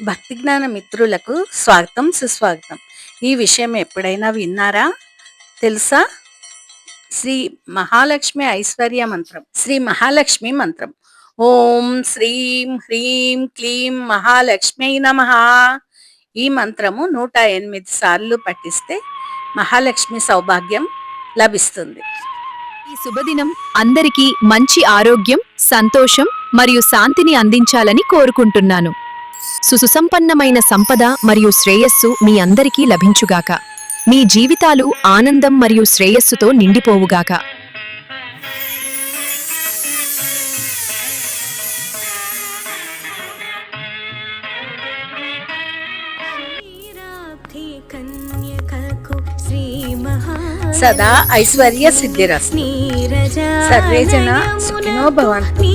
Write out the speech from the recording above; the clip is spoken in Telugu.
భక్తి జ్ఞాన మిత్రులకు స్వాగతం సుస్వాగతం. ఈ విషయం ఎప్పుడైనా విన్నారా? తెలుసా? శ్రీ మహాలక్ష్మి ఐశ్వర్య మంత్రం. శ్రీ మహాలక్ష్మి మంత్రం. ఓం శ్రీం హ్రీం క్లీం మహాలక్ష్మీ నమః. ఈ మంత్రము 108 సార్లు పఠిస్తే మహాలక్ష్మి సౌభాగ్యం లభిస్తుంది. ఈ శుభదినం అందరికీ మంచి ఆరోగ్యం, సంతోషం మరియు శాంతిని అందించాలని కోరుకుంటున్నాను. సుసంపన్నమైన సంపద మరియు శ్రేయస్సు మీ అందరికీ లభించుగాక. మీ జీవితాలు ఆనందం మరియు శ్రేయస్సుతో నిండిపోవుగాక. సదా ఐశ్వర్య సిద్ధిరస్తు. సర్వే జన సుఖినో భవంతు.